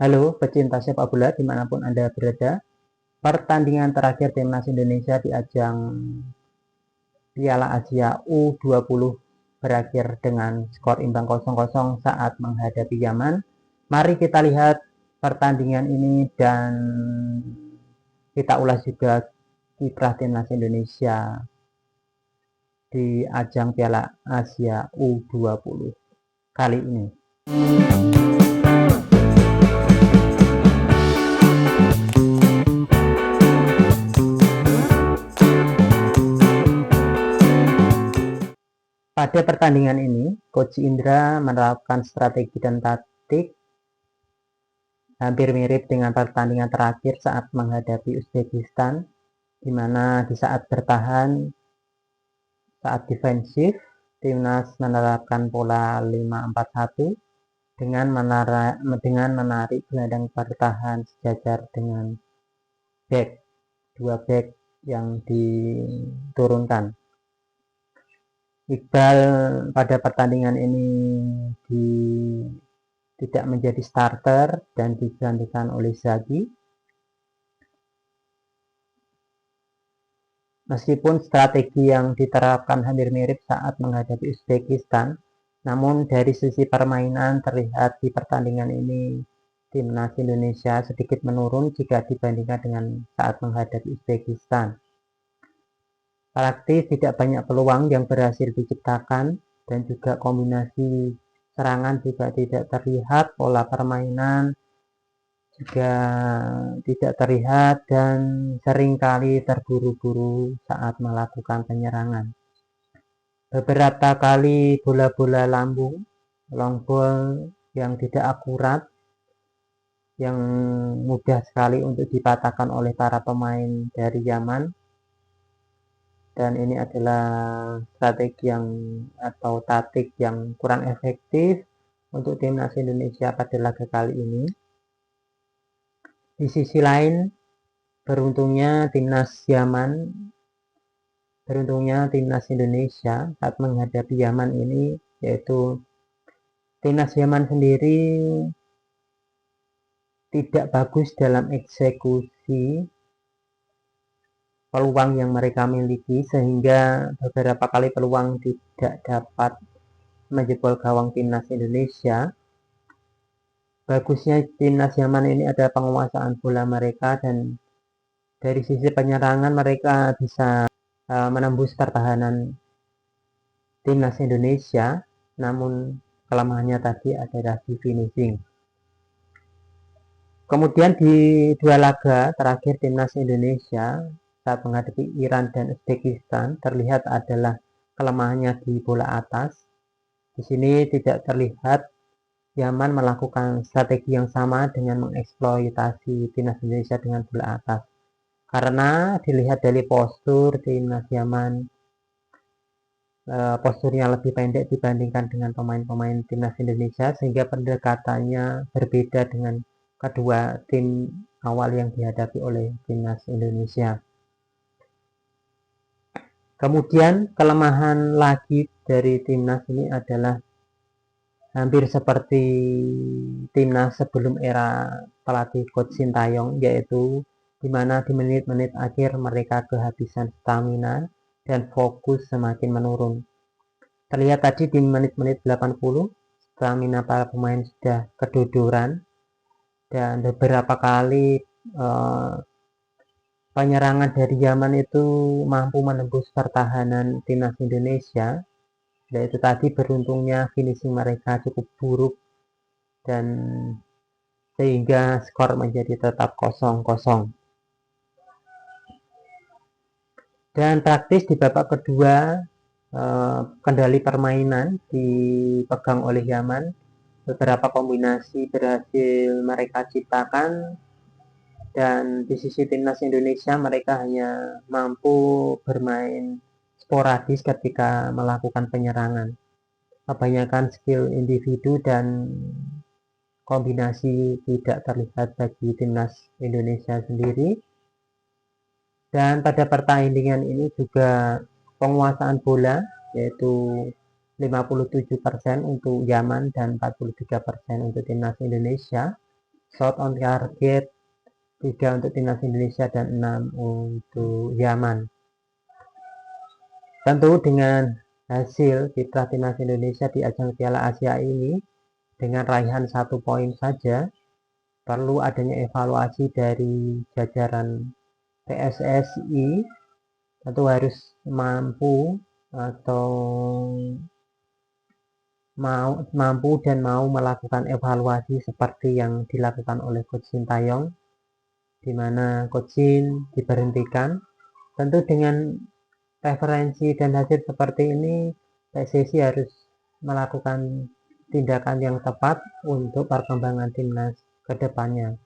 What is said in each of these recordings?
Halo pecinta sepak bola dimanapun Anda berada. Pertandingan terakhir timnas Indonesia di ajang Piala Asia U20 berakhir dengan skor imbang 0-0 saat menghadapi Yaman. Mari kita lihat pertandingan ini dan kita ulas juga kiprah timnas Indonesia di ajang Piala Asia U20 kali ini. Pada pertandingan ini, Coach Indra menerapkan strategi dan taktik hampir mirip dengan pertandingan terakhir saat menghadapi Uzbekistan, di mana di saat bertahan, saat defensif, timnas menerapkan pola 5-4-1 dengan menarik gelandang bertahan sejajar dengan dua back yang diturunkan. Iqbal pada pertandingan ini tidak menjadi starter dan digantikan oleh Zaki. Meskipun strategi yang diterapkan hampir mirip saat menghadapi Uzbekistan, namun dari sisi permainan terlihat di pertandingan ini timnas Indonesia sedikit menurun jika dibandingkan dengan saat menghadapi Uzbekistan. Praktis tidak banyak peluang yang berhasil diciptakan dan juga kombinasi serangan juga tidak terlihat, pola permainan juga tidak terlihat dan seringkali terburu-buru saat melakukan penyerangan. Beberapa kali bola-bola lambung, long ball yang tidak akurat, yang mudah sekali untuk dipatahkan oleh para pemain dari Yaman. Dan ini adalah strategi atau taktik yang kurang efektif untuk timnas Indonesia pada laga kali ini. Di sisi lain, beruntungnya timnas Indonesia saat menghadapi Yaman ini, yaitu timnas Yaman sendiri tidak bagus dalam eksekusi peluang yang mereka miliki, sehingga beberapa kali peluang tidak dapat menjebol gawang timnas Indonesia. Bagusnya timnas Yaman ini ada penguasaan bola mereka, dan dari sisi penyerangan mereka bisa menembus pertahanan timnas Indonesia, namun kelemahannya tadi adalah di finishing. Kemudian di dua laga terakhir timnas Indonesia saat menghadapi Iran dan Uzbekistan terlihat adalah kelemahannya di bola atas. Di sini tidak terlihat Yaman melakukan strategi yang sama dengan mengeksploitasi timnas Indonesia dengan bola atas. Karena dilihat dari postur timnas Yaman, posturnya lebih pendek dibandingkan dengan pemain-pemain timnas Indonesia, sehingga pendekatannya berbeda dengan kedua tim awal yang dihadapi oleh timnas Indonesia. Kemudian kelemahan lagi dari timnas ini adalah hampir seperti timnas sebelum era pelatih Coach Sintayong, yaitu di mana di menit-menit akhir mereka kehabisan stamina dan fokus semakin menurun. Terlihat tadi di menit-menit 80 stamina para pemain sudah kedodoran, dan beberapa kali penyerangan dari Yaman itu mampu menembus pertahanan timnas Indonesia, yaitu tadi beruntungnya finishing mereka cukup buruk dan sehingga skor menjadi tetap 0-0. Dan praktis di babak kedua kendali permainan dipegang oleh Yaman. Beberapa kombinasi berhasil mereka ciptakan, dan di sisi timnas Indonesia mereka hanya mampu bermain sporadis ketika melakukan penyerangan. Kebanyakan skill individu dan kombinasi tidak terlihat bagi timnas Indonesia sendiri. Dan pada pertandingan ini juga penguasaan bola, yaitu 57% untuk Yaman dan 43% untuk timnas Indonesia. shot on target, 3 untuk timnas Indonesia dan 6 untuk Yaman. Tentu dengan hasil kiprah timnas Indonesia di ajang Piala Asia ini dengan raihan 1 poin saja, perlu adanya evaluasi dari jajaran PSSI. Tentu harus mampu atau mampu dan mau melakukan evaluasi seperti yang dilakukan oleh Coach Sintayong, di mana Coach Shin diberhentikan. Tentu dengan referensi dan hasil seperti ini, PSSI harus melakukan tindakan yang tepat untuk perkembangan timnas ke depannya.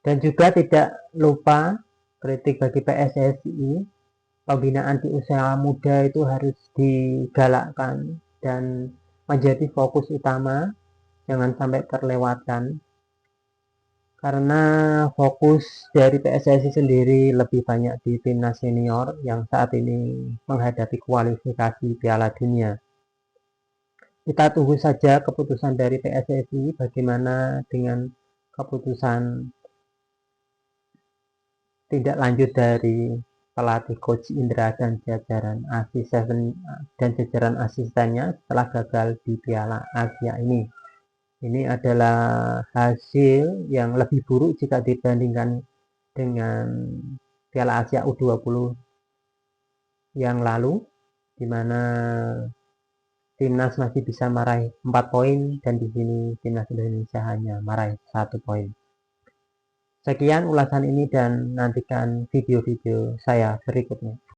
Dan juga tidak lupa kritik bagi PSSI, pembinaan di usia muda itu harus digalakkan dan menjadi fokus utama, jangan sampai terlewatkan. Karena fokus dari PSSI sendiri lebih banyak di timnas senior yang saat ini menghadapi kualifikasi Piala Dunia. Kita tunggu saja keputusan dari PSSI bagaimana dengan keputusan tindak lanjut dari pelatih Coach Indra dan jajaran asistennya setelah gagal di Piala Asia ini. Ini adalah hasil yang lebih buruk jika dibandingkan dengan Piala Asia U20 yang lalu, di mana timnas masih bisa meraih 4 poin dan di sini timnas Indonesia hanya meraih 1 poin. Sekian ulasan ini dan nantikan video-video saya berikutnya.